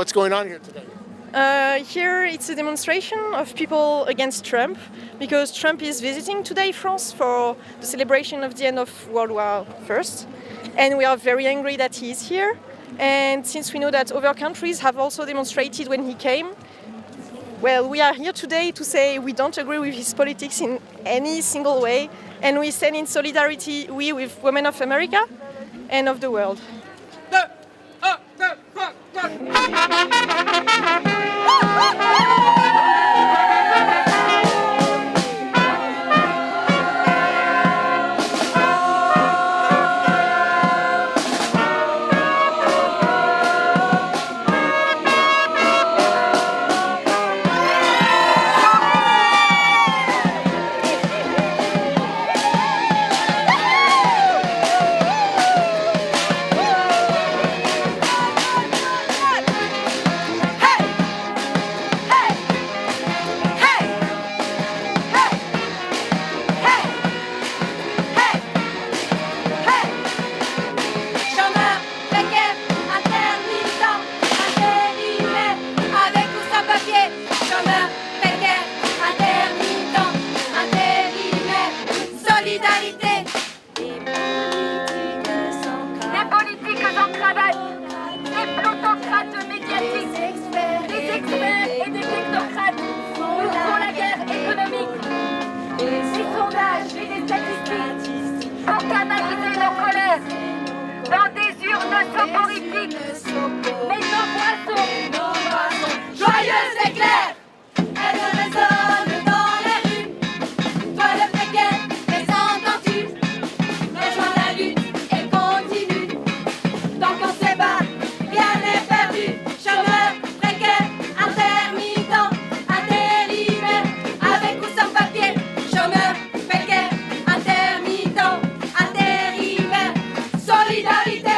What's going on here today? Here it's a demonstration of people against Trump because Trump is visiting today France for the celebration of the end of World War I. And we are very angry that he is here. And since we know that other countries have also demonstrated when he came, well, we are here today to say we don't agree with his politics in any single way. And we stand in solidarity, with women of America and of the world. Dans des urnes soporifiques, mais nos boissons, joyeuses et claires, elles résonnent dans les rues. Toi le précaire, les entends-tu? Rejoins la lutte et continue. Tant qu'on se bat, rien n'est perdu. Chômeurs, précaires, intermittents, intérimaires, avec ou sans papier. Chômeurs, précaires, intermittents, intérimaires, solidarité.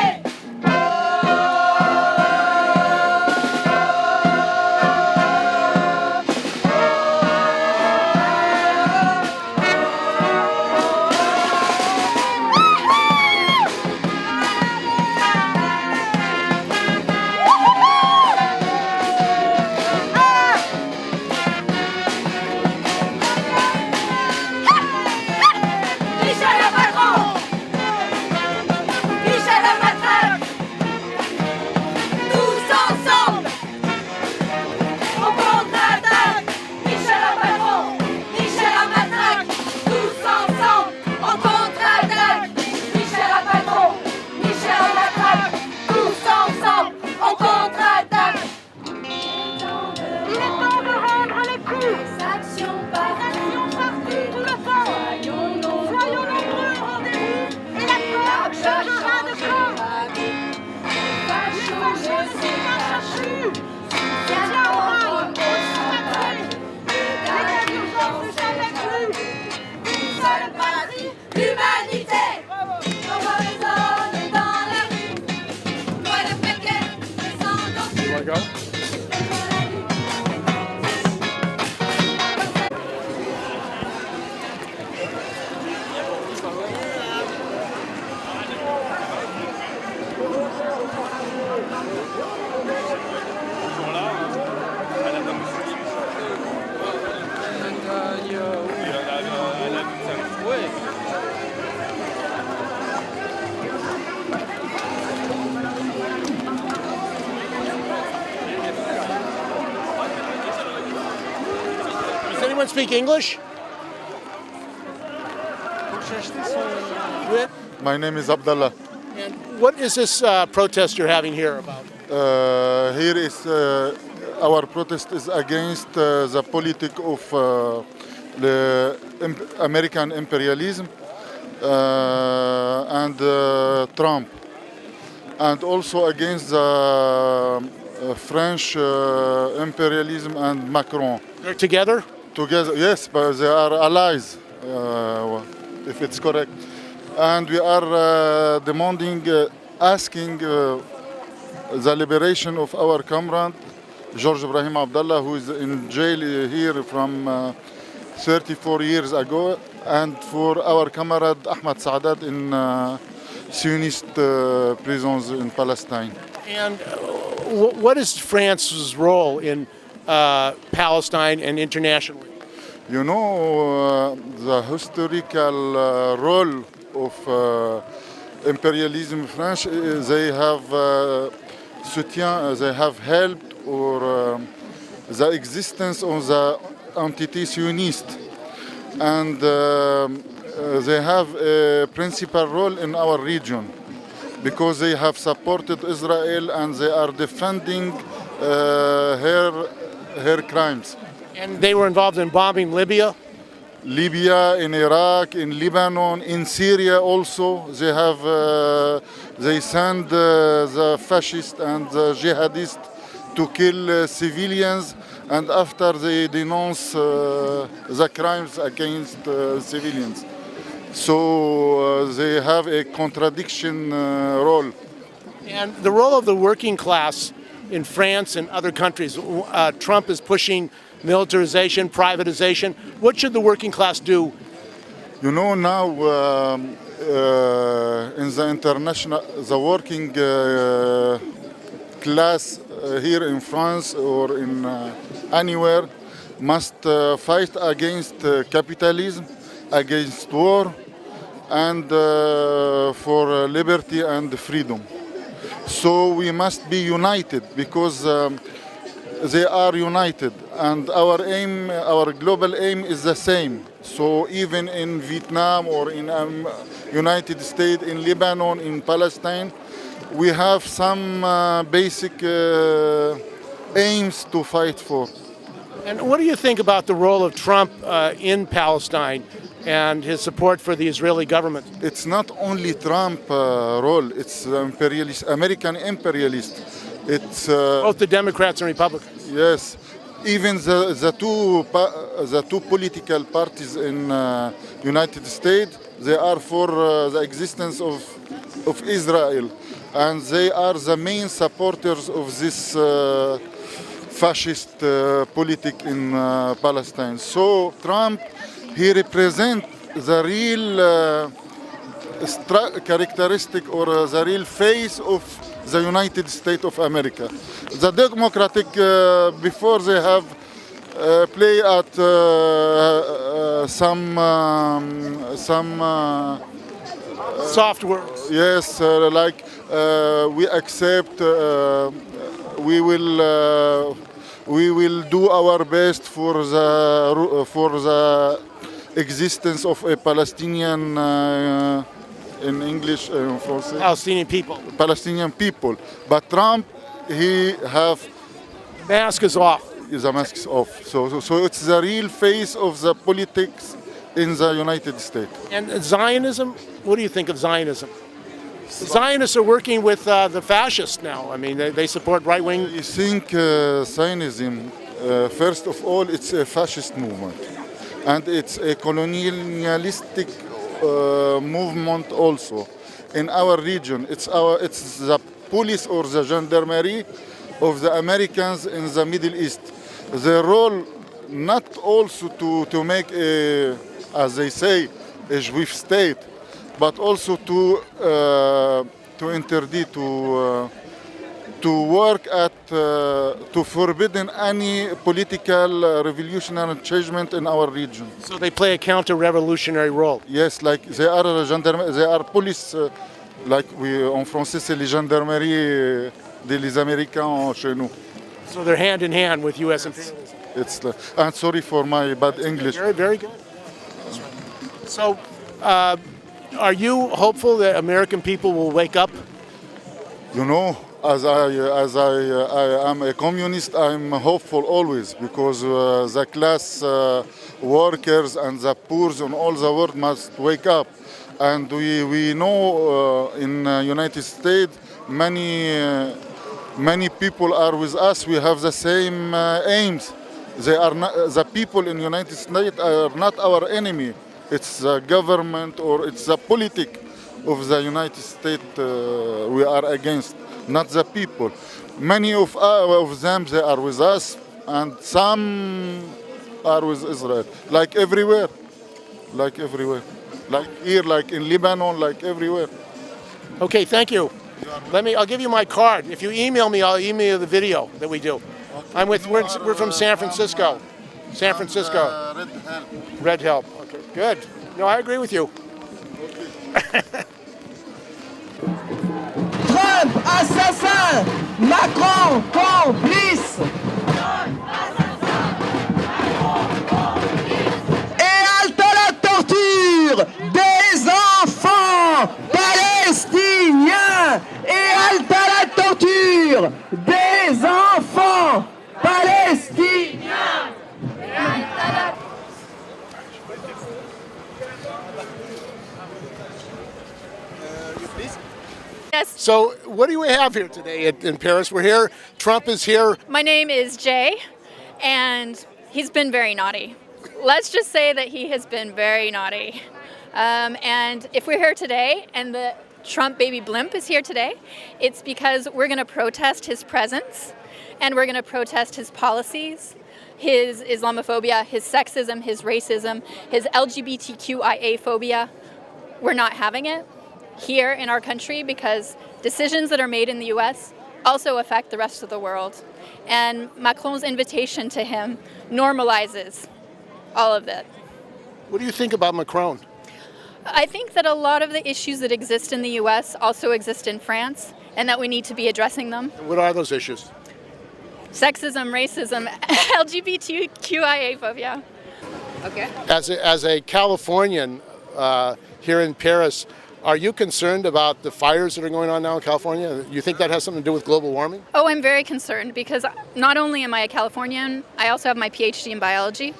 Does anyone speak English? My name is Abdullah. And what is this protest you're having here about? Here is our protest is against the politic of the American imperialism and Trump, and also against the French imperialism and Macron. They're together? Together, yes, but they are allies, if it's correct. And we are demanding, asking the liberation of our comrade, George Ibrahim Abdallah, who is in jail here from 34 years ago, and for our comrade Ahmad Saadat in Zionist prisons in Palestine. And what is France's role in Palestine and internationally? You know, the historical role of imperialism French, they have they have helped or the existence of the entity Zionist, and they have a principal role in our region because they have supported Israel and they are defending her crimes. And they were involved in bombing Libya. Libya, in Iraq, in Lebanon, in Syria also. They send the fascists and the jihadists to kill civilians, and after they denounce the crimes against civilians. So they have a contradiction role. And the role of the working class in France and other countries. Trump is pushing militarization, privatization. What should the working class do? You know, now in the international, the working class here in France or in anywhere must fight against capitalism, against war, and for liberty and freedom. So we must be united because they are united, and our aim, our global aim is the same. So even in Vietnam or in United States, in Lebanon, in Palestine, we have some basic aims to fight for. And what do you think about the role of Trump in Palestine and his support for the Israeli government? It's not only Trump role, it's imperialist, American imperialist. It's Both the Democrats and Republicans. yes, even the two political parties in United States, they are for the existence of Israel, and they are the main supporters of this fascist politic in Palestine. So Trump, he represents the real characteristic or the real face of the United States of America. The Democratic, before they have play at some Soft words. yes, like we accept, we will do our best for the existence of a Palestinian in English, Français. Palestinian people. Palestinian people. But Trump, he have Mask is off. the masks off. So it's the real face of the politics in the United States. And Zionism, what do you think of Zionism? Zionists are working with the fascists now. I mean, they support right-wing. I think Zionism, first of all, it's a fascist movement. And it's a colonialistic movement also. In our region, it's the police or the gendarmerie of the Americans in the Middle East. Their role not also to make a, as they say, a Jewish state, but also to interdict, to work at to forbidden any political revolutionary changement in our region. So they play a counter-revolutionary role. Yes, like they are gendarmes, they are police, like we en français c'est les gendarmeries des Américains chez nous. So they're hand in hand with U.S. imperialism. It's and sorry for my bad English. Very, very good. So, are you hopeful that American people will wake up? You know, as I am a communist, I'm hopeful always because the class workers and the poor in all the world must wake up. And we know in United States many people are with us. We have the same aims. They are not, the people in United States are not our enemy. It's the government or it's the politic of the United States we are against, not the people. Many of them, they are with us, and some are with Israel, like everywhere. Like here, like in Lebanon, like everywhere. Okay, thank you. I'll give you my card. If you email me, I'll email you the video that we do. We're from San Francisco. San Francisco. Red Help. Red Help. Okay, good. No, I agree with you. Trump, assassin! Macron, complice! Et halte la torture des enfants palestiniens! Et halte la torture des enfants palestiniens! Yes, So, what do we have here today in Paris? We're here. Trump is here. my name is Jay, and he's been very naughty. Let's just say that he has been very naughty. And if we're here today and the Trump baby blimp is here today, it's because we're going to protest his presence and we're going to protest his policies, his Islamophobia, his sexism, his racism, his LGBTQIA phobia. We're not having it here in our country because decisions that are made in the US also affect the rest of the world. And Macron's invitation to him normalizes all of that. What do you think about Macron? I think that a lot of the issues that exist in the US also exist in France and that we need to be addressing them. What are those issues? Sexism, racism, LGBTQIA phobia. Okay. As a Californian here in Paris, are you concerned about the fires that are going on now in California? You think that has something to do with global warming? Oh, I'm very concerned because not only am I a Californian, I also have my PhD in biology.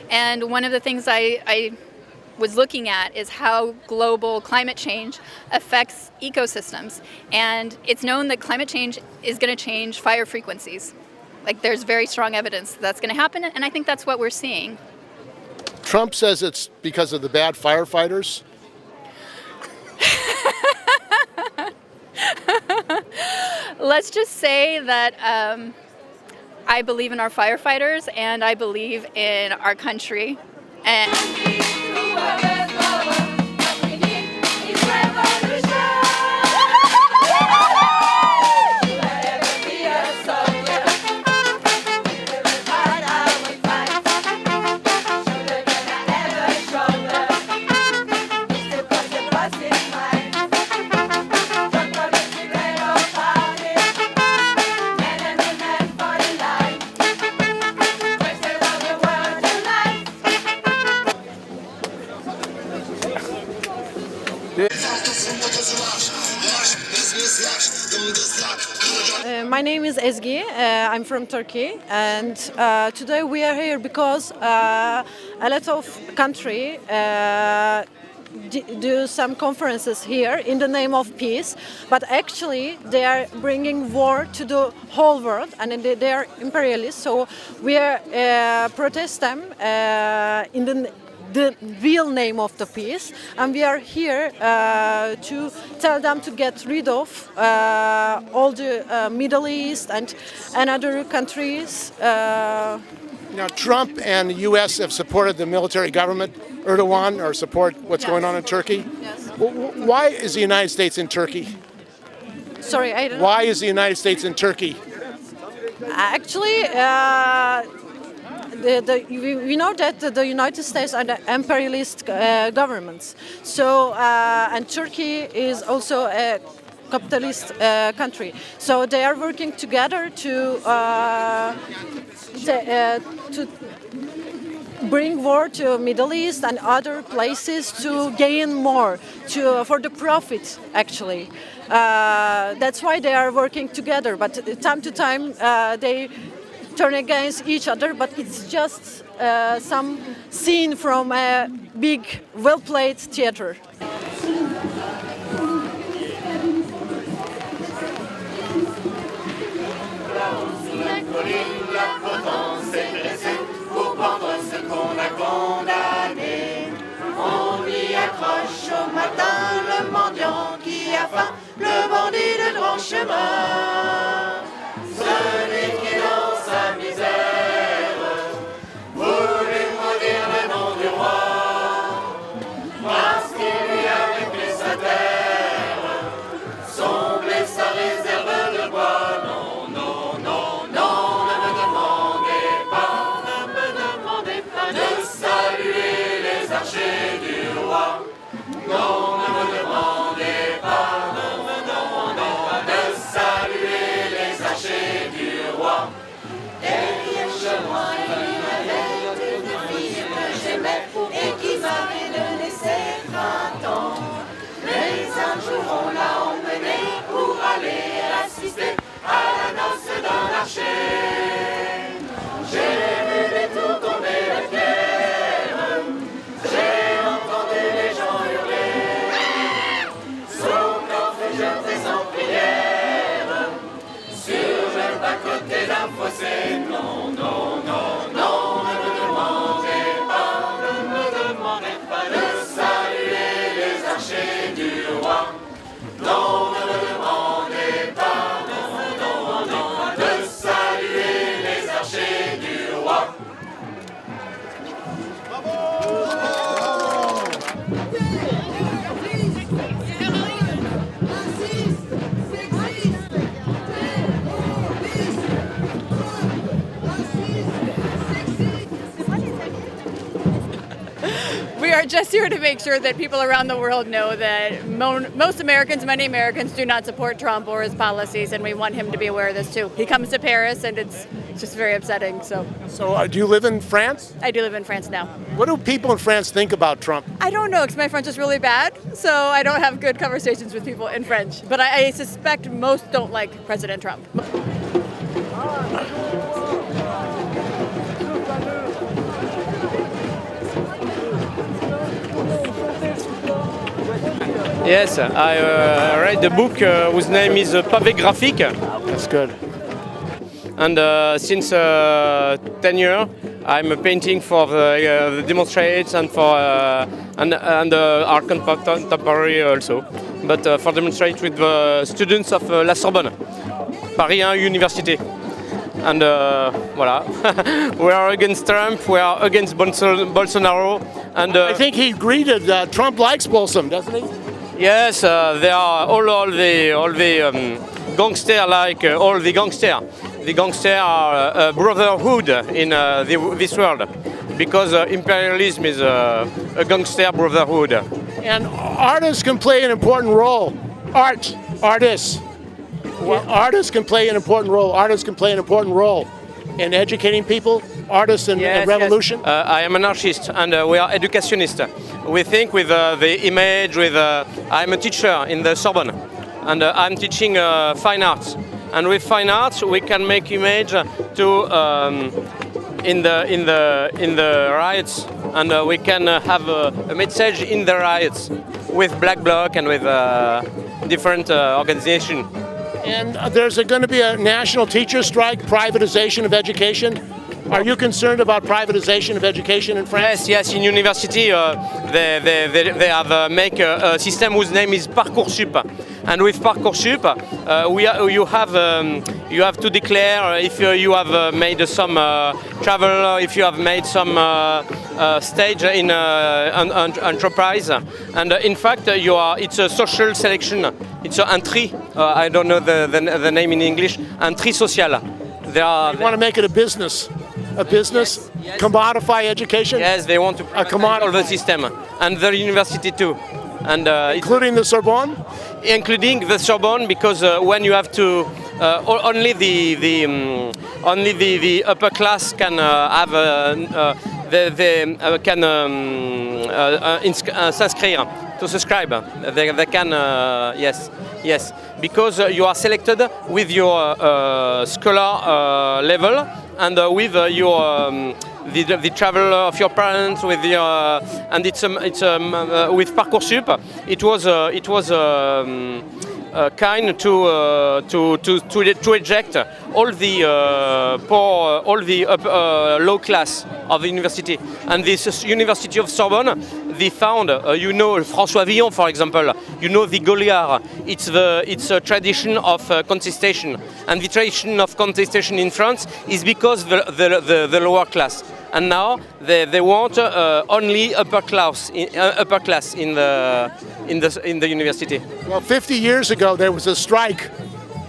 And one of the things I was looking at is how global climate change affects ecosystems. And it's known that climate change is going to change fire frequencies. Like there's very strong evidence that's going to happen, and I think that's what we're seeing. Trump says it's because of the bad firefighters. Let's just say that I believe in our firefighters and I believe in our country. And My name is Ezgi. I'm from Turkey, and today we are here because a lot of country do some conferences here in the name of peace, but actually they are bringing war to the whole world, and they are imperialists. So we are protest them in the real name of the peace, and we are here to tell them to get rid of all the Middle East and other countries. Now, Trump and the U.S. have supported the military government, Erdogan, or support what's going on in Turkey. Yes. Why is the United States in Turkey? Sorry, I don't. Why is the United States in Turkey? Actually, we know that the United States are the imperialist governments. So, and Turkey is also a capitalist country. So they are working together to bring war to Middle East and other places to gain more, for the profit actually. That's why they are working together. But time to time they turn against each other. But it's just some scene from a big, well-played theater. La potence est dressée pour prendre ce qu'on a condamné. On y accroche au matin le mendiant qui a faim, le bandit de grand chemin. Celui qui dans sa misère voulait maudire le nom du roi, parce qu'il lui a pris sa terre, son blé We are just here to make sure that people around the world know that most Americans, many Americans, do not support Trump or his policies, and we want him to be aware of this too. He comes to Paris, and it's just very upsetting. So Do you live in France? I do live in France now. What do people in France think about Trump? I don't know, because my French is really bad, so I don't have good conversations with people in French. But I suspect most don't like President Trump. Yes, I read the book whose name is Pavé Graphique. That's good. And since 10 years, I'm painting for the demonstrates and for and art contemporary also. But for demonstrate with the students of La Sorbonne, Paris 1 University. And voilà, we are against Trump, we are against Bolsonaro. And I think he greeted Trump likes Bolsonaro, doesn't he? yes, they are all the gangster like all the gangster. The gangster are a brotherhood in this world, because imperialism is a gangster brotherhood. And artists can play an important role. Artists. Well, artists can play an important role. Artists can play an important role in educating people. Artists and revolution. Yes. I am an artist, and we are educationists. We think with the image. I'm a teacher in the Sorbonne, and I'm teaching fine arts. And with fine arts, we can make image to in the riots, and we can have a message in the riots with Black Bloc and with different organizations. And there's going to be a national teacher strike, privatization of education. Are you concerned about privatization of education in France? Yes. In university, they have make a system whose name is Parcoursup, and with Parcoursup, you have to declare if you have made some travel, if you have made some stage in an enterprise, and in fact, it's a social selection. It's an entrée. I don't know the name in English. Entrée sociale. They want to make it a business. A business, yes. Commodify education. Yes, they want to commodify the system and the university too, and including the Sorbonne. Including the Sorbonne, because when you have to, only the upper class can have s'inscrire, to subscribe. They can yes, because you are selected with your scholar level. And with the travel of your parents, with your and it's with Parcoursup, it was kind to eject all the poor, all the low class of the university. And this University of Sorbonne, they found, François Villon, for example, the Goliard. It's a tradition of contestation, and the tradition of contestation in France is because the lower class. And now they want only upper class in the university. Well, 50 years ago there was a strike.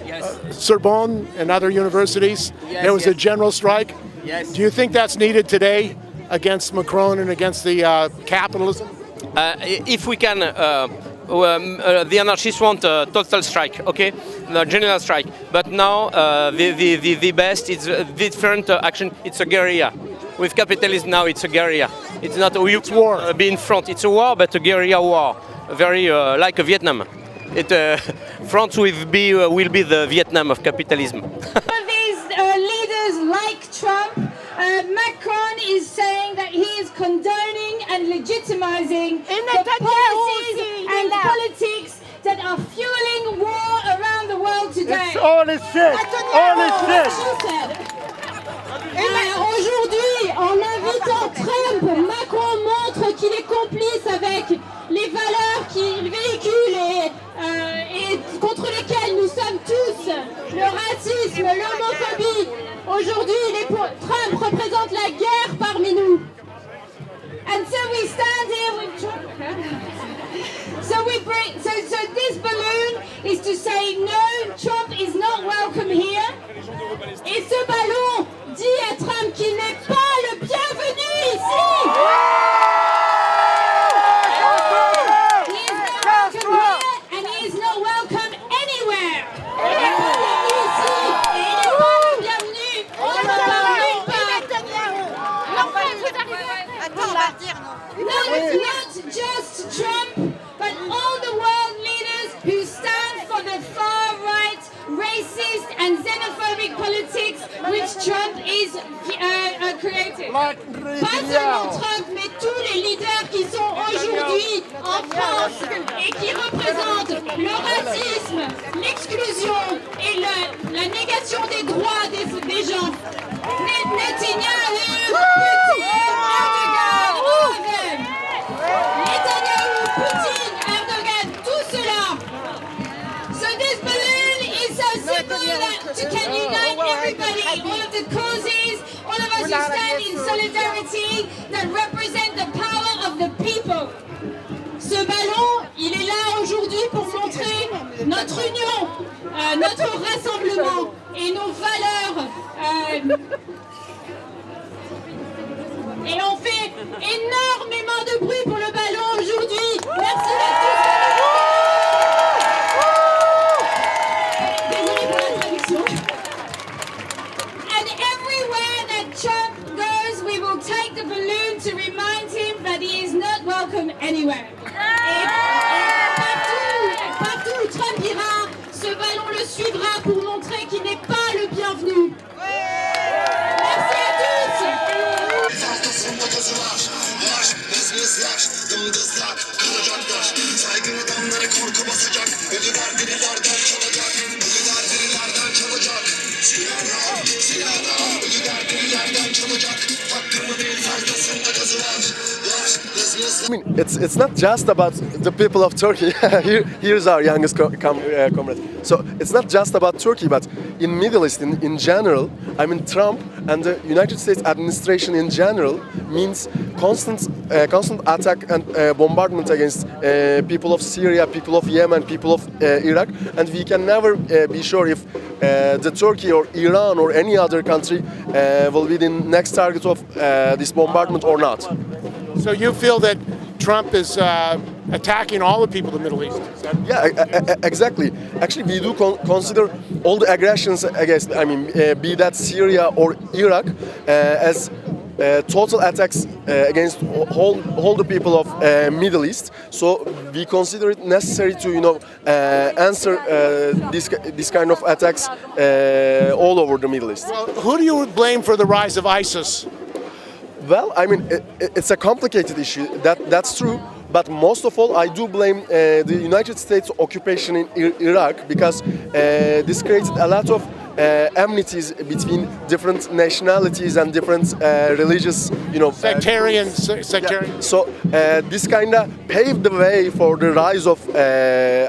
Yes. Sorbonne and other universities. Yes, there was a general strike. Yes. Do you think that's needed today against Macron and against the capitalism? If we can, the anarchists want a total strike, okay, the general strike. But now the best is different action. It's a guerrilla. With capitalism now, it's a guerrilla. It's not it's war. Be in front. It's a war, but a guerrilla war, very like a Vietnam. France will be the Vietnam of capitalism. These leaders like Trump, Macron is saying that he is condoning and legitimizing the policies and politics that are fueling war around the world today. It's all this shit. All this shit. Aujourd'hui, en invitant Trump, Macron montre qu'il est complice avec les valeurs qu'il véhicule et contre lesquelles nous sommes tous, le racisme, l'homophobie. Aujourd'hui, Trump représente la guerre parmi nous. And so we stand here with Trump. So this balloon is to say no, Trump is not welcome here. Et ce ballon dit à Trump qu'il n'est pas le bienvenu ici. not just Trump, but all the world leaders who stand for the far-right, racist and xenophobic politics which Trump is created. Pas seulement Trump, mais tous les leaders qui sont aujourd'hui en France et qui représentent le racisme, l'exclusion et la négation des droits des gens. Netanyahu, Poutine, Erdogan, Orban. Netanyahu, Poutine, Erdogan, tout cela. So this balloon is so simple that can unite everybody, all of the causes, all of us who stand in solidarity that represent the power of the people. Ce ballon, il est là aujourd'hui pour montrer notre union, notre rassemblement et nos valeurs. Et on fait énormément de bruit pour le ballon aujourd'hui. Merci à tous. Désolée pour la traduction. And everywhere that Trump goes, we will take the balloon to remind him that he is not welcome anywhere. Et partout où Trump ira, ce ballon le suivra pour montrer qu'il n'est pas le bienvenu. Merci à tous. I mean, it's not just about the people of Turkey. Here's our youngest comrade. So it's not just about Turkey, but in Middle East in general. I mean, Trump and the United States administration in general means constant attack and bombardment against people of Syria, people of Yemen, people of Iraq, and we can never be sure if the Turkey or Iran or any other country will be the next target of this bombardment or not. So you feel that Trump is attacking all the people in the Middle East? Yeah, exactly. Actually, we do consider all the aggressions against, I mean, be that Syria or Iraq, as total attacks against all the people of Middle East. So we consider it necessary to, answer this kind of attacks all over the Middle East. Well, who do you blame for the rise of ISIS? Well, I mean, it's a complicated issue. That's true. But most of all, I do blame the United States occupation in Iraq, because this created a lot of enmities between different nationalities and different religious, Sectarian. Yeah. So this kind of paved the way for the rise of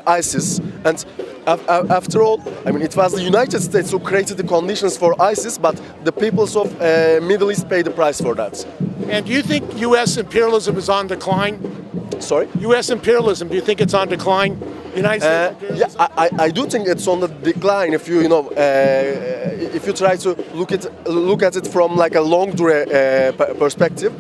ISIS. And after all, I mean, it was the United States who created the conditions for ISIS, but the peoples of Middle East paid the price for that. And do you think U.S. imperialism is on decline? Sorry? U.S. imperialism, do you think it's on decline? United States imperialism? Yeah, I do think it's on the decline if you if you try to look at it from like a long perspective,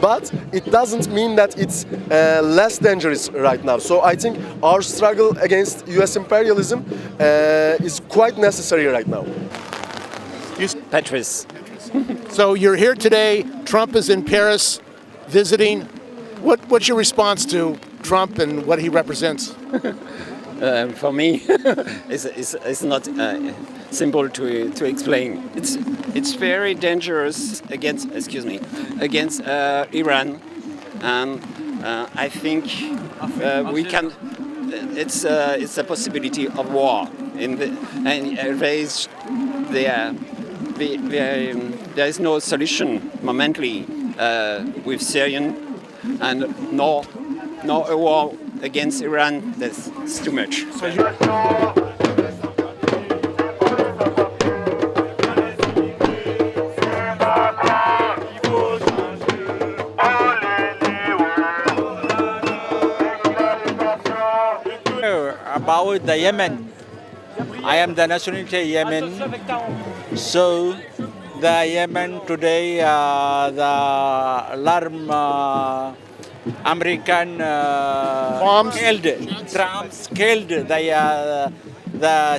but it doesn't mean that it's less dangerous right now. So I think our struggle against U.S. imperialism is quite necessary right now. Patrice. So you're here today. Trump is in Paris visiting. What's your response to Trump and what he represents? For me, it's not simple to explain. It's very dangerous against Iran, and I think we can. It's a possibility of war there is no solution momentarily with Syrian, and no a war against Iran. That's too much. About the Yemen, I am the nationality Yemen. So the Yemen today, the alarm American Bombs killed the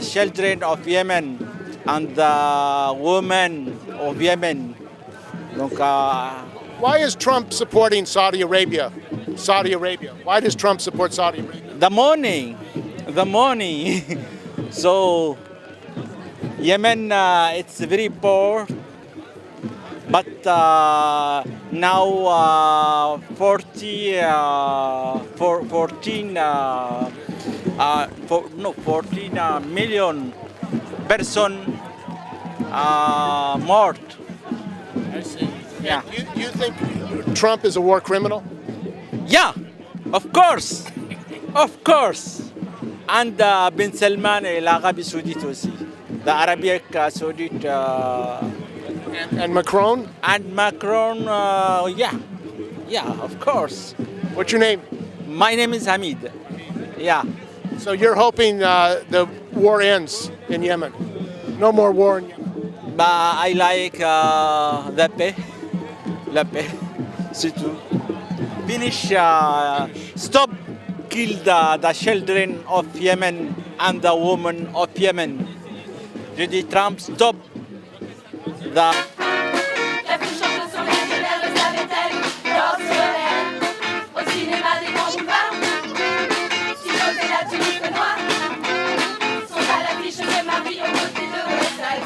children of Yemen and the women of Yemen. Donc Why is Trump supporting Saudi Arabia? Saudi Arabia. Why does Trump support Saudi Arabia? The money. So Yemen, it's very poor, but now 14 million person mort. I see. Yeah. You think Trump is a war criminal? Yeah, of course. And bin Salman et l'Arabie Saoudite aussi. The Arabic Saudite. And Macron? And Macron, yeah, of course. What's your name? My name is Hamid. Yeah. So you're hoping the war ends in Yemen? No more war in Yemen? But I like la paix. C'est tout. Finish, stop kill the children of Yemen and the women of Yemen. Je dis Trump, stop the... Au cinéma des grands boulevards, Silos et la tunique noire sont à l'affiche de Marie aux côtés de West Side.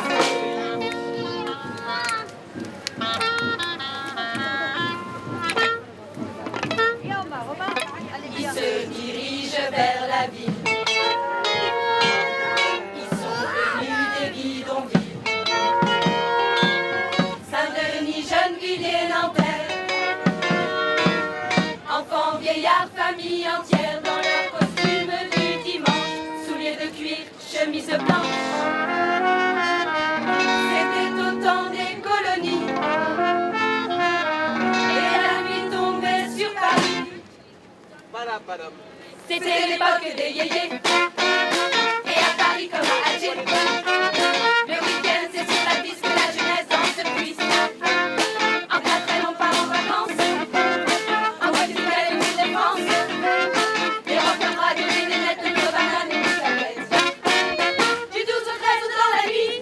Ils se dirigent vers la ville. Ils sont venus des bidonvilles. Saint-Denis, Gennevilliers, Nanterre. Enfants, vieillards, familles entières dans leur costume du dimanche. Souliers de cuir, chemises blanches. C'était au temps des colonies. Et la nuit tombait sur Paris. C'était l'époque des yéyés. Et à Paris comme à Alger, le week-end c'est sur la piste que la jeunesse danse le twist. En 4 on part en vacances. En voiture à l'île de France. Les rockers radio, les nénettes, les gros bananes et les capettes. Du 12 au 13 dans la nuit,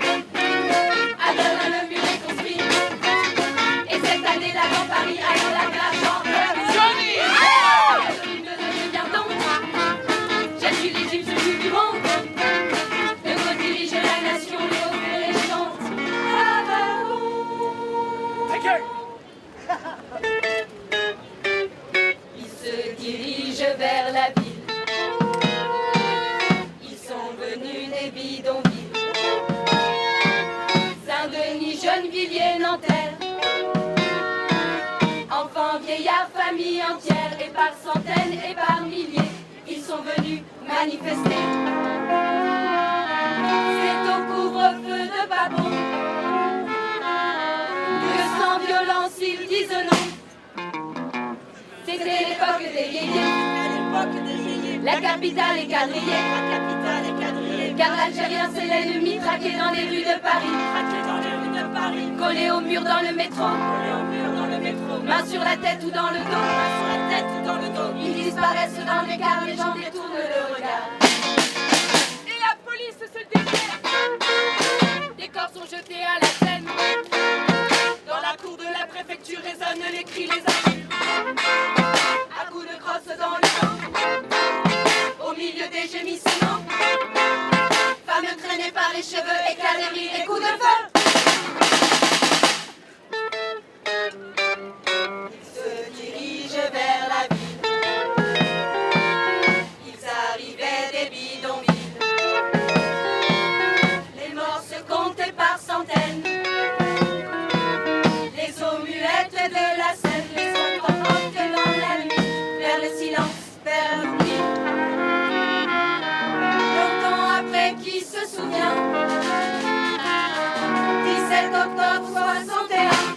à Berlin le mur est construit. Et cette année là dans Paris, alors la gare chante Jolie! J'ai su les gypses du plus du monde. De quoi diriger la nation, les hauts et les chante. Ils se dirigent vers la ville. Ils sont venus des bidonvilles. Saint-Denis, Gennevilliers, Nanterre. Enfants, vieillards, familles entières. Et par centaines et par milliers, ils sont venus manifester. C'est au couvre-feu de Babon que sans violence ils disent non. C'était l'époque des yéyés. La capitale est quadrillée. Car l'Algérien c'est l'ennemi traqué dans les rues de Paris. Collé au mur dans le métro. Main sur la tête ou dans le dos. Ils disparaissent dans les gares, les gens détournent le regard. Et la police se déchaîne. Des corps sont jetés à la Seine. Dans la cour de la préfecture résonnent les cris, les injures. À coups de crosse dans le dos. Au milieu des gémissements. Femmes traînées par les cheveux, éclats de rire et coups de feu. Ils se dirigent vers la ville. Ils arrivaient des bidonvilles. Les morts se comptaient par centaines. Les eaux muettes de la Seine, les ombres portent dans la nuit, vers le silence, vers l'oubli. Longtemps après, qui se souvient? 17 octobre 61.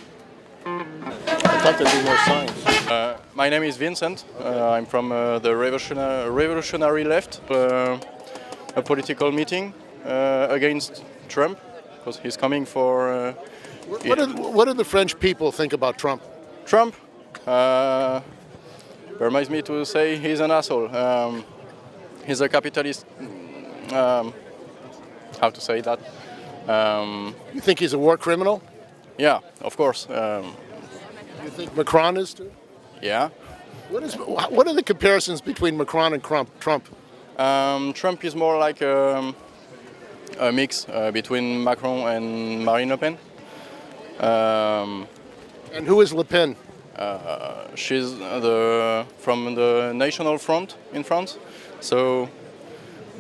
My name is Vincent. I'm from the revolutionary left, a political meeting against Trump, because he's coming for... What do the French people think about Trump? Trump reminds me to say he's an asshole. He's a capitalist. How to say that? You think he's a war criminal? Yeah, of course. You think Macron is too? Yeah. What are the comparisons between Macron and Trump? Trump is more like a mix between Macron and Marine Le Pen. And who is Le Pen? She's from the National Front in France. So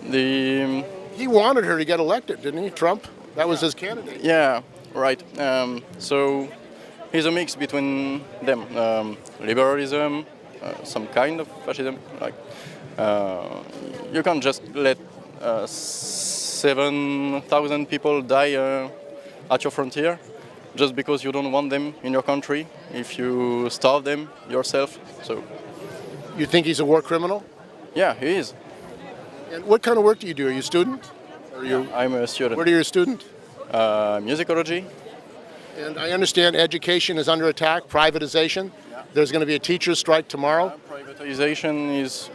he wanted her to get elected, didn't he? Trump? That was his candidate. Yeah, right. So he's a mix between them. Liberalism, some kind of fascism. Like you can't just let 7,000 people die at your frontier just because you don't want them in your country. If you starve them yourself, so. You think he's a war criminal? Yeah, he is. And what kind of work do you do? Are you a student? I'm a student. Where are you a student? Musicology. And I understand education is under attack, privatization. Yeah. There's going to be a teacher's strike tomorrow. Privatization is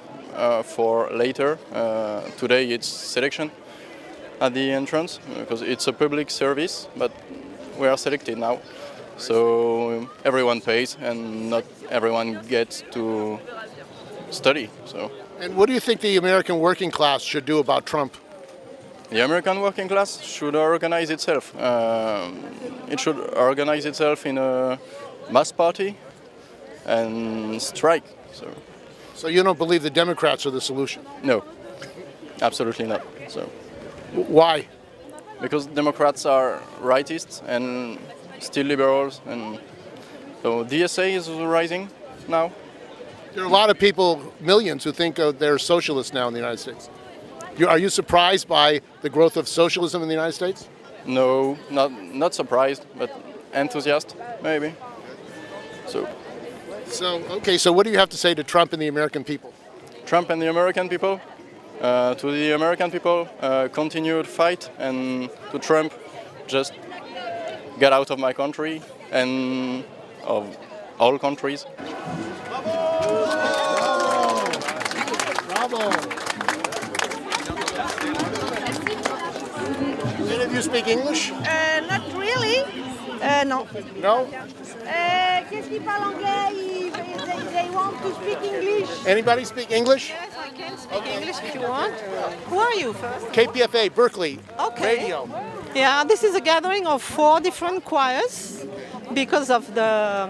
for later. Today it's selection at the entrance because it's a public service, but we are selected now. So everyone pays and not everyone gets to study. So. And what do you think the American working class should do about Trump? The American working class should organize itself. It should organize itself in a mass party and strike. So you don't believe the Democrats are the solution? No, absolutely not. So. Why? Because Democrats are rightists and still liberals, and so DSA is rising now. There are a lot of people, millions, who think they're socialists now in the United States. Are you surprised by the growth of socialism in the United States? No, not surprised, but enthusiastic, maybe. So what do you have to say to Trump and the American people? Trump and the American people? To the American people, continued fight, and to Trump, just get out of my country and of all countries. Bravo. Any of you speak English? Not really. No. No? Qu'est-ce qu'ils parlent anglais? They want to speak English. Anybody speak English? Yes, I can speak English if you want. Who are you first? KPFA, Berkeley, Radio. Yeah, this is a gathering of 4 different choirs because of the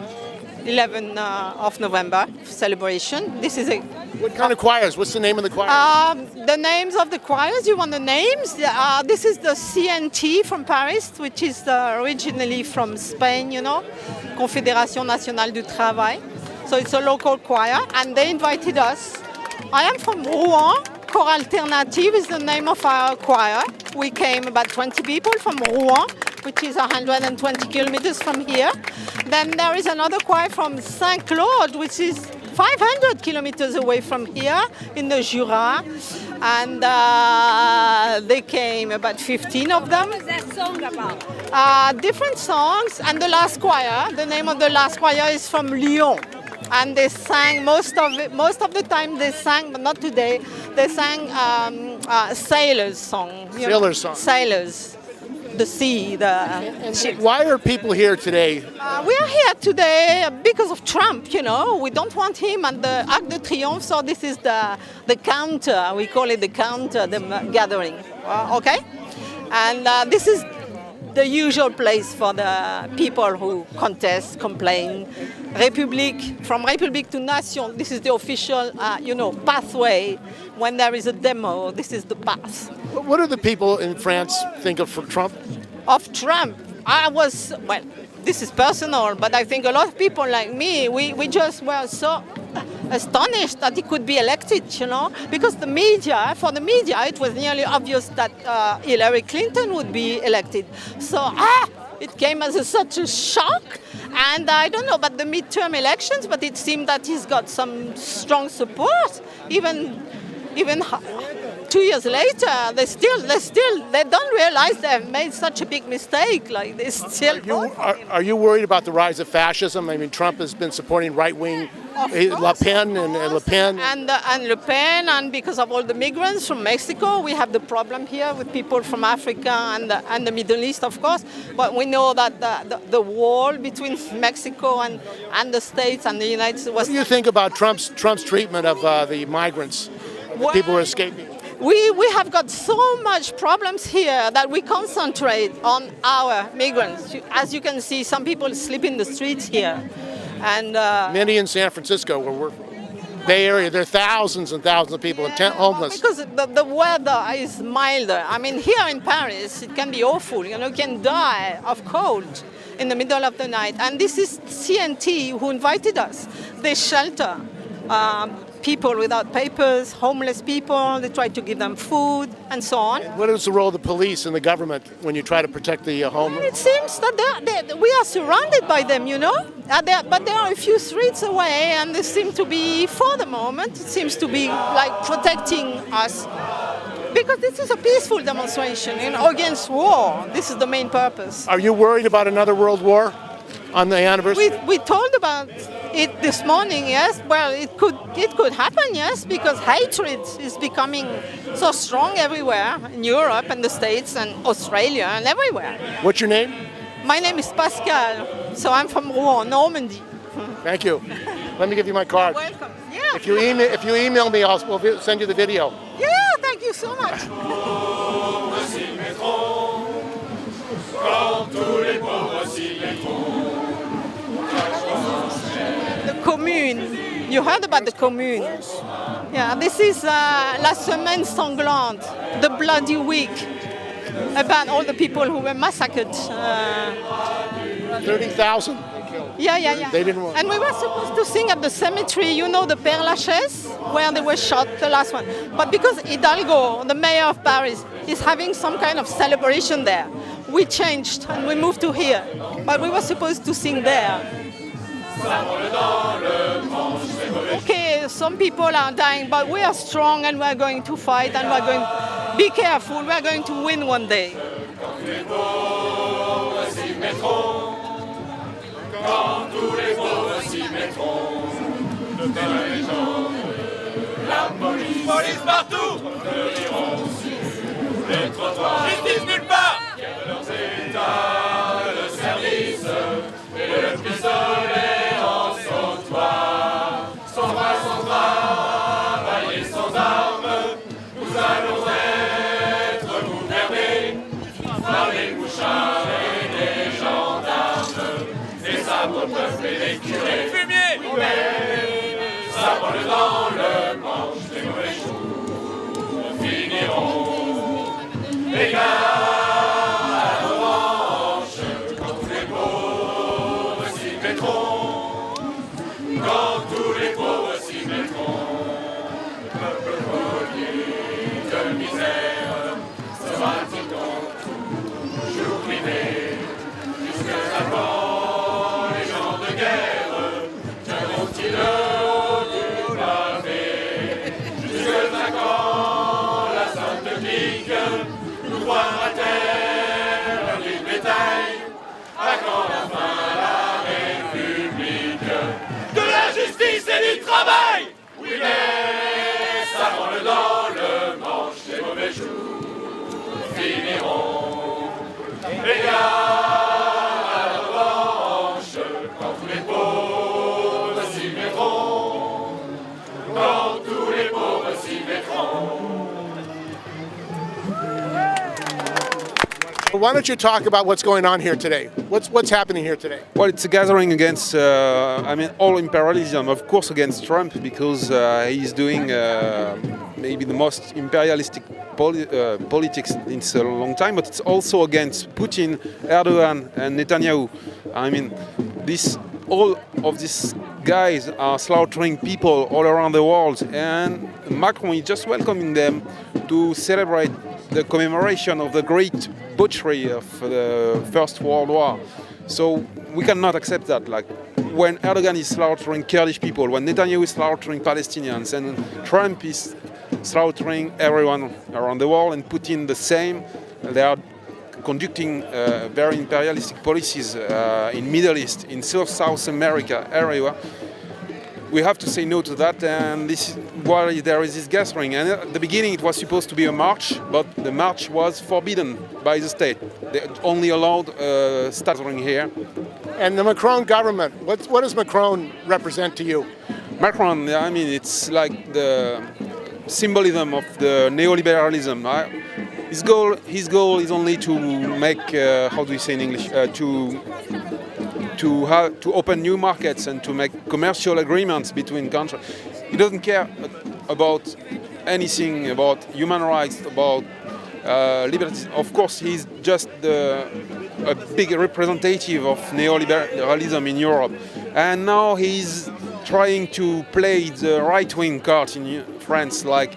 11th of November celebration. This is What kind of choirs? What's the name of the choir? The names of the choirs, you want the names? This is the CNT from Paris, which is originally from Spain, you know, Confédération Nationale du Travail. So it's a local choir, and they invited us. I am from Rouen. Chor Alternative is the name of our choir. We came about 20 people from Rouen, which is 120 kilometers from here. Then there is another choir from Saint-Claude, which is 500 kilometers away from here in the Jura. And they came, about 15 of them. What was that song about? Different songs. And the last choir, the name of the last choir is from Lyon. And they sang most of the time they sang, but not today. They sang sailors song. Sailors song. Sailors, the sea, the ship. Why are people here today? We are here today because of Trump. You know, we don't want him at the Arc de Triomphe. So this is the counter. We call it the counter, the gathering. Okay, and this is the usual place for the people who contest, complain. République, from République to Nation, this is the official, pathway. When there is a demo, this is the path. What do the people in France think of Trump? Of Trump, this is personal, but I think a lot of people like me, we just were so astonished that he could be elected, you know, because for the media, it was nearly obvious that Hillary Clinton would be elected. So, it came as such a shock. And I don't know about the midterm elections, but it seemed that he's got some strong support, even 2 years later, they don't realize they've made such a big mistake. Like they still. Are you worried about the rise of fascism? I mean, Trump has been supporting right-wing Le Pen and Le Pen. And Le Pen, and because of all the migrants from Mexico, we have the problem here with people from Africa and the Middle East, of course. But we know that the wall between Mexico and the States and the United States was. What do you think about Trump's treatment of the migrants, the people who are escaping? We have got so much problems here that we concentrate on our migrants. As you can see, some people sleep in the streets here. And many in San Francisco were Bay Area. There are thousands and thousands of people homeless. Because the weather is milder. I mean, here in Paris, it can be awful. You can die of cold in the middle of the night. And this is CNT who invited us. They shelter people without papers, homeless people. They try to give them food and so on. What is the role of the police and the government when you try to protect the homeless? It seems that we are surrounded by them, but they are a few streets away, and they seem to be, for the moment, it seems to be like protecting us. Because this is a peaceful demonstration against war. This is the main purpose. Are you worried about another world war on the anniversary? We told about it this morning, yes. Well, it could happen, yes, because hatred is becoming so strong everywhere in Europe and the States and Australia and everywhere. What's your name? My name is Pascal, so I'm from Rouen, Normandy. Thank you. Let me give you my card. Welcome. Yeah. If you email me, we'll send you the video. Yeah, thank you so much. The commune. You heard about the commune? Yeah, this is La Semaine Sanglante, the bloody week, about all the people who were massacred. 30,000? Yeah. They didn't want. And we were supposed to sing at the cemetery, the Père Lachaise, where they were shot, the last one. But because Hidalgo, the mayor of Paris, is having some kind of celebration there, we changed and we moved to here. But we were supposed to sing there. Okay, some people are dying, but we are strong and we are going to fight and we are going to be careful. We are going to win one day. Quand tous les pauvres s'y mettront, le père et les gens, la police partout, fleurdiront les trottoirs, justice nulle part, quels leurs états, le service, et le pistolet en sautoir, sans bras, travailler sans armes, nous allons être gouvernés par les mouchards et les gendarmes. Sabre peuple et les curés fumier, sabre dans le manche, les mauvais jours finiront. Les gars à la revanche, quand tous les pauvres s'y mettront, quand tous les pauvres s'y mettront, peuple collier de misère sera-t-il donc toujours privé jusque avant? Le haut du pavé, jusque quand la sainte clique nous croira terre du bétail, à quand la fin la République de la justice et du travail. Oui, mais ça branle dans le manche, les mauvais jours finiront. Les gars à la revanche, quand tous les pauvres s'y mettront, quand tous les pauvres s'y mettront. Why don't you talk about what's going on here today? What's happening here today? Well, it's a gathering against, all imperialism, of course, against Trump, because he's doing maybe the most imperialistic politics in a long time, but it's also against Putin, Erdogan, and Netanyahu. I mean, all of these guys are slaughtering people all around the world, and Macron is just welcoming them to celebrate the commemoration of the great butchery of the First World War. So we cannot accept that. Like when Erdogan is slaughtering Kurdish people, when Netanyahu is slaughtering Palestinians, and Trump is slaughtering everyone around the world, and Putin the same. They are conducting very imperialistic policies in Middle East, in South America, everywhere. We have to say no to that, and this is why there is this gathering. And at the beginning it was supposed to be a march, but the march was forbidden by the state. They only allowed gathering here. And the Macron government, what does Macron represent to you? Macron, I mean, it's like the symbolism of the neoliberalism. His goal is only to make, how do you say in English, to open new markets and to make commercial agreements between countries. He doesn't care about anything about human rights, about liberties. Of course, he's just a big representative of neoliberalism in Europe. And now he's trying to play the right-wing card in France, like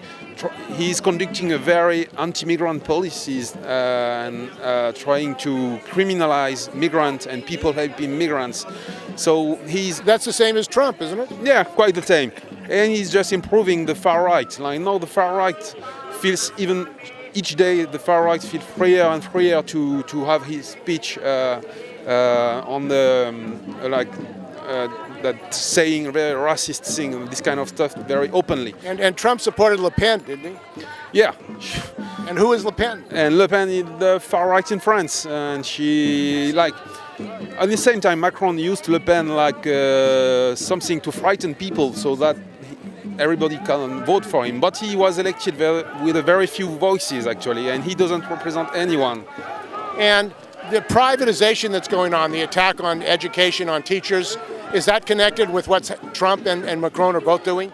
he's conducting a very anti-migrant policies and trying to criminalize migrants and people helping migrants. So that's the same as Trump, isn't it? Yeah, quite the same. And he's just improving the far right. Like now, the far right feels even each day the far right feels freer and freer to have his speech on the that saying very racist thing, this kind of stuff, very openly. And Trump supported Le Pen, didn't he? Yeah. And who is Le Pen? And Le Pen is the far right in France, and she at the same time Macron used Le Pen like something to frighten people, so that everybody can vote for him. But he was elected with a very few voices actually, and he doesn't represent anyone. And the privatization that's going on, the attack on education, on teachers, is that connected with what Trump and Macron are both doing?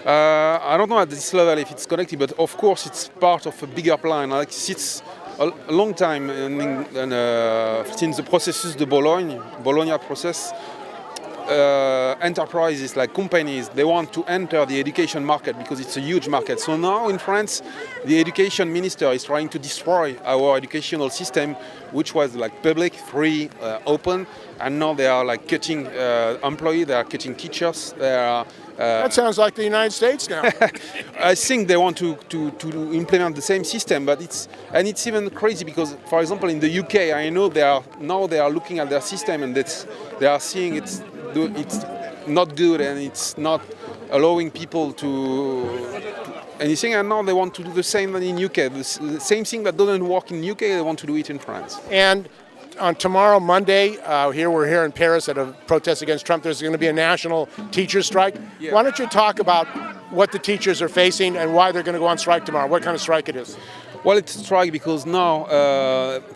I don't know at this level if it's connected, but of course it's part of a bigger plan. Like it's a long time since the processus de Bologna process. Enterprises like companies, they want to enter the education market because it's a huge market. So now in France, the education minister is trying to destroy our educational system, which was like public, free, open, and now they are like cutting employees, they are cutting teachers. They are, that sounds like the United States now. I think they want to implement the same system, but it's even crazy because, for example, in the UK, I know they are looking at their system and they are seeing it's not good and it's not allowing people to anything, and now they want to do the same in UK. The same thing that doesn't work in UK, they want to do it in France. And on tomorrow, Monday, we're here in Paris at a protest against Trump. There's going to be a national teacher strike. Yeah. Why don't you talk about what the teachers are facing and why they're going to go on strike tomorrow? What kind of strike it is? Well, it's a strike because now,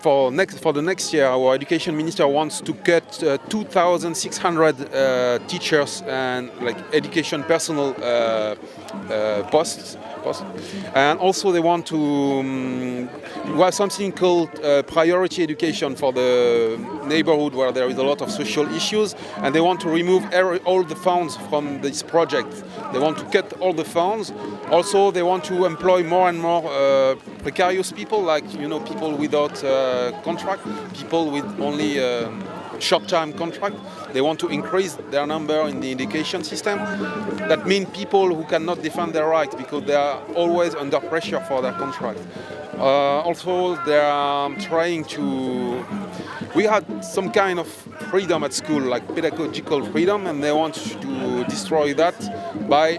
for the next year, our education minister wants to cut 2,600 teachers and like education personnel posts. And also they want to have something called priority education for the neighborhood where there is a lot of social issues, and they want to remove all the funds from this project. They want to cut all the funds. Also, they want to employ more and more precarious people, like people without contract, people with only short-term contract. They want to increase their number in the education system. That means people who cannot defend their rights because they are always under pressure for their contract. Also, they are trying to... We had some kind of freedom at school, like pedagogical freedom, and they want to destroy that by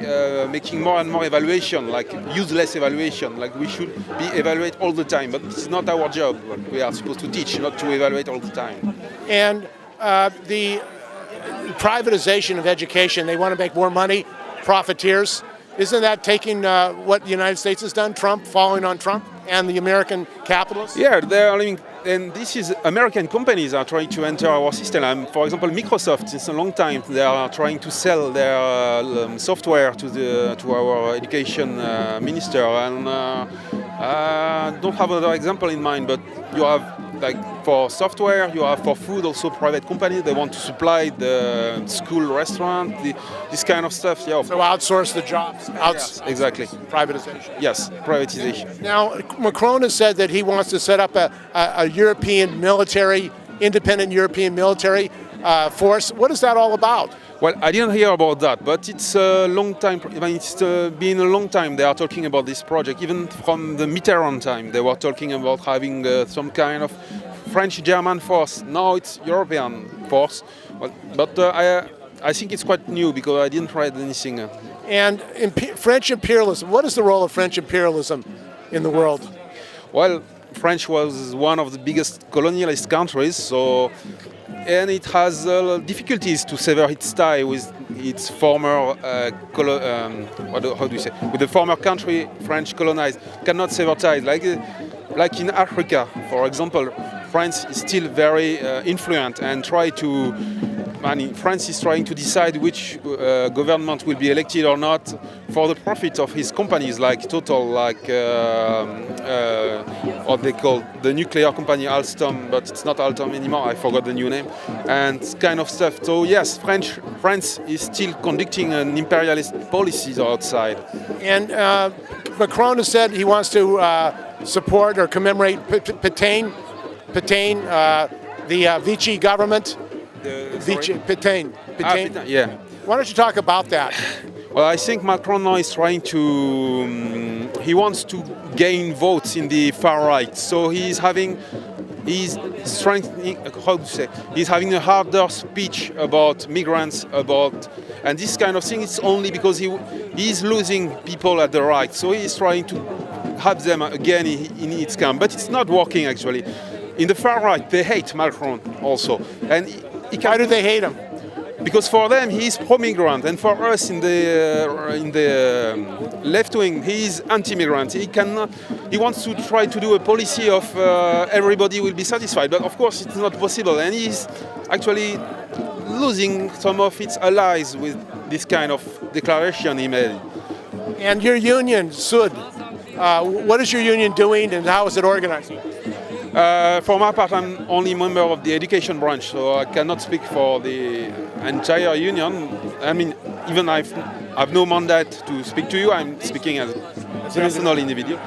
making more and more evaluation, like useless evaluation, like we should be evaluated all the time. But this is not our job. We are supposed to teach, not to evaluate all the time. And the privatization of education, they want to make more money, profiteers. Isn't that taking what the United States has done, Trump, following on Trump and the American capitalists? Yeah, they are living, and this is American companies are trying to enter our system. For example, Microsoft, since a long time, they are trying to sell their software to our education minister. And I don't have another example in mind, but you have like for software, you have for food also private companies. They want to supply the school restaurant, this kind of stuff. Yeah. So outsource the jobs. Yes, exactly. Privatization. Yes, privatization. Now, Macron has said that he wants to set up a European military, independent European military. force. What is that all about? Well, I didn't hear about that, but it's a long time. I mean, it's been a long time they are talking about this project. Even from the Mitterrand time, they were talking about having some kind of French-German force. Now it's European force. Well, but I think it's quite new because I didn't read anything. And French imperialism. What is the role of French imperialism in the world? Well, France was one of the biggest colonialist countries, so. And it has difficulties to sever its tie with its former, how do you say, with the former country French colonized. Cannot sever ties. Like in Africa, for example, France is still very influent and France is trying to decide which government will be elected or not for the profit of his companies like Total, like what they call the nuclear company Alstom, but it's not Alstom anymore, I forgot the new name, and kind of stuff. So yes, France is still conducting an imperialist policy outside. And Macron has said he wants to support or commemorate Pétain, the Vichy government. Pétain. Yeah. Why don't you talk about that? Well, I think Macron now is trying to. He wants to gain votes in the far right, so he's strengthening. How to say? He's having a harder speech about migrants, and this kind of thing. It's only because he's losing people at the right, so he's trying to have them again in its camp, but it's not working actually. In the far right, they hate Macron also, and. Why do they hate him? Because for them he's pro-migrant, and for us in the left wing he's anti-migrant. He wants to try to do a policy of everybody will be satisfied, but of course it's not possible, and he's actually losing some of its allies with this kind of declaration he made. And your union, SUD, what is your union doing and how is it organized? For my part, I'm only a member of the education branch, so I cannot speak for the entire union. I mean, even I've no mandate to speak to you. I'm speaking as a personal individual.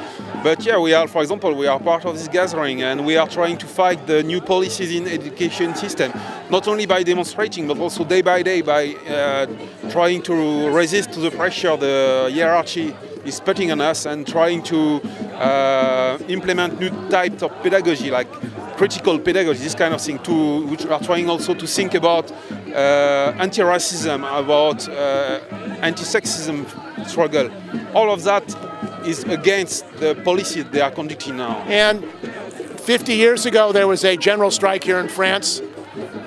But yeah, we are part of this gathering, and we are trying to fight the new policies in education system, not only by demonstrating, but also day by day by trying to resist to the pressure the hierarchy is putting on us, and trying to implement new types of pedagogy, like critical pedagogy, this kind of thing, which are trying also to think about anti-racism, about anti-sexism struggle. All of that is against the policy they are conducting now. And 50 years ago, there was a general strike here in France.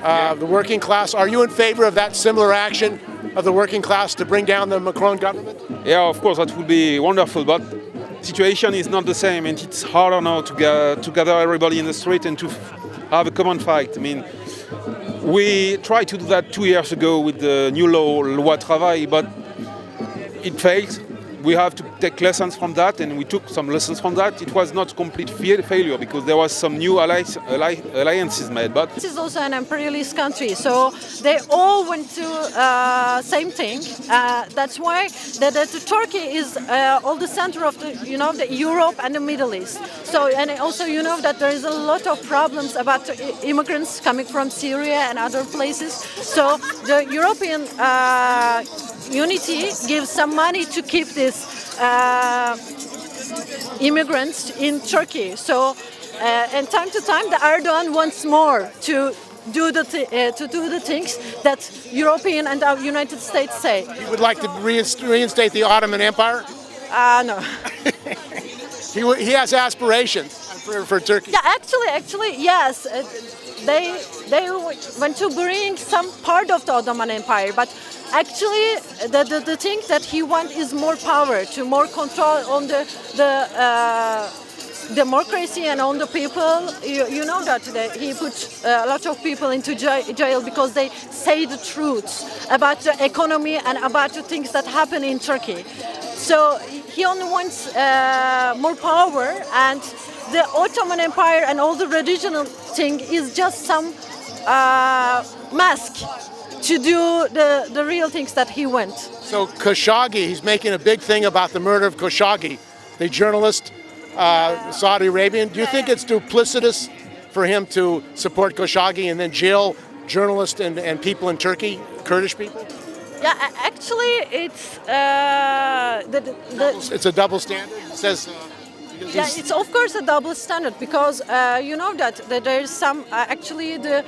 The working class, are you in favor of that similar action of the working class to bring down the Macron government? Yeah, of course, that would be wonderful, but the situation is not the same, and it's harder now to gather everybody in the street and to have a common fight. I mean, we tried to do that 2 years ago with the new Loi Travail, but it failed. We have to take lessons from that, and we took some lessons from that. It was not complete failure because there was some new alliances made. But this is also an imperialist country, so they all went to same thing. That's why the Turkey is all the center of the Europe and the Middle East. So, and also that there is a lot of problems about immigrants coming from Syria and other places. So the European unity gives some money to keep these immigrants in Turkey. So, and time to time, the Erdogan wants more to do the things that European and our United States say. You would like to reinstate the Ottoman Empire? No. He has aspirations for Turkey. Yeah, actually, yes. They want to bring some part of the Ottoman Empire, but actually the thing that he wants is more power, to more control on the democracy and on the people. You know that he put a lot of people into jail because they say the truth about the economy and about the things that happen in Turkey. So he only wants more power, and the Ottoman Empire and all the regional thing is just some mask to do the real things that he wants. So Khashoggi, he's making a big thing about the murder of Khashoggi, the journalist, Saudi Arabian. Do you think it's duplicitous for him to support Khashoggi and then jail journalists and people in Turkey, Kurdish people? Yeah, actually, it's It's a double standard. It says. Yeah, it's of course a double standard because you know that there is some actually the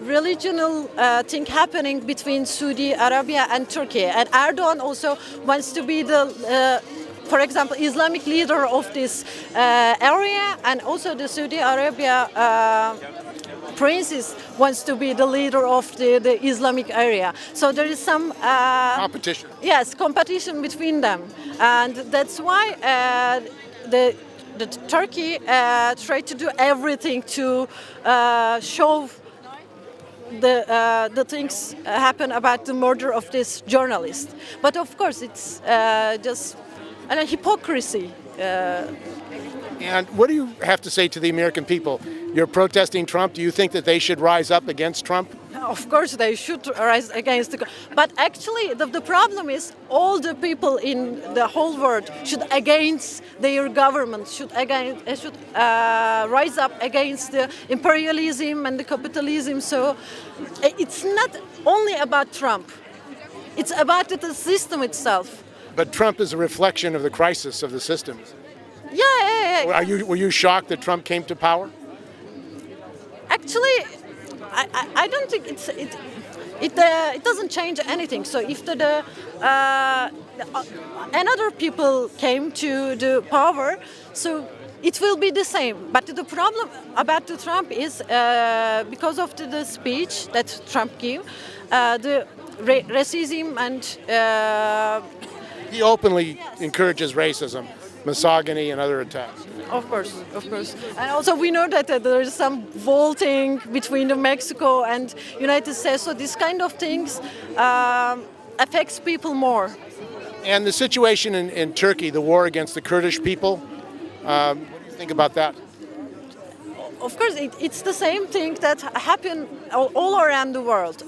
religional thing happening between Saudi Arabia and Turkey, and Erdogan also wants to be the. For example, Islamic leader of this area, and also the Saudi Arabia princess wants to be the leader of the Islamic area. So there is some competition. Yes, competition between them, and that's why the Turkey tried to do everything to show the things happen about the murder of this journalist. But of course, it's just a hypocrisy. And what do you have to say to the American people? You're protesting Trump. Do you think that they should rise up against Trump? Of course, they should rise against the. But actually, the problem is all the people in the whole world should against their government should rise up against the imperialism and the capitalism. So it's not only about Trump; it's about the system itself. But Trump is a reflection of the crisis of the system. Yeah. Were you shocked that Trump came to power? Actually, I don't think it doesn't change anything. So if another people came to the power, so it will be the same. But the problem about the Trump is because of the speech that Trump gave, the racism and. He openly encourages racism, misogyny, and other attacks. Of course. And also we know that there is some vaulting between Mexico and United States. So these kind of things affects people more. And the situation in Turkey, the war against the Kurdish people, what do you think about that? Of course, it's the same thing that happen all around the world.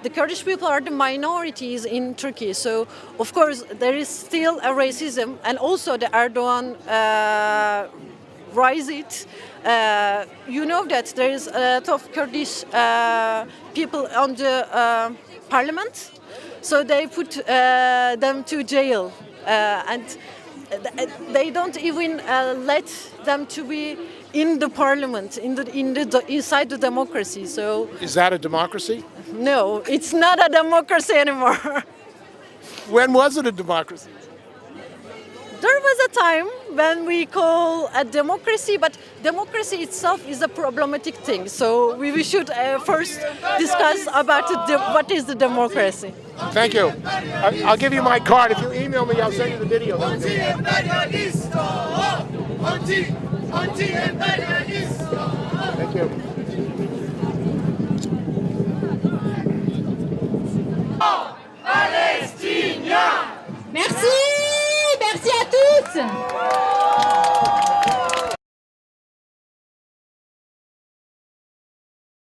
The Kurdish people are the minorities in Turkey, so of course there is still a racism, and also the Erdogan rise it. You know that there is a lot of Kurdish people on the parliament, so they put them to jail, and they don't even let them to be in the parliament, inside the democracy. So is that a democracy? No, it's not a democracy anymore. When was it a democracy? There was a time when we call a democracy, but democracy itself is a problematic thing. So we should first discuss about what is the democracy. Thank you. I'll give you my card. If you email me, I'll send you the video. Thank you. Merci à tous.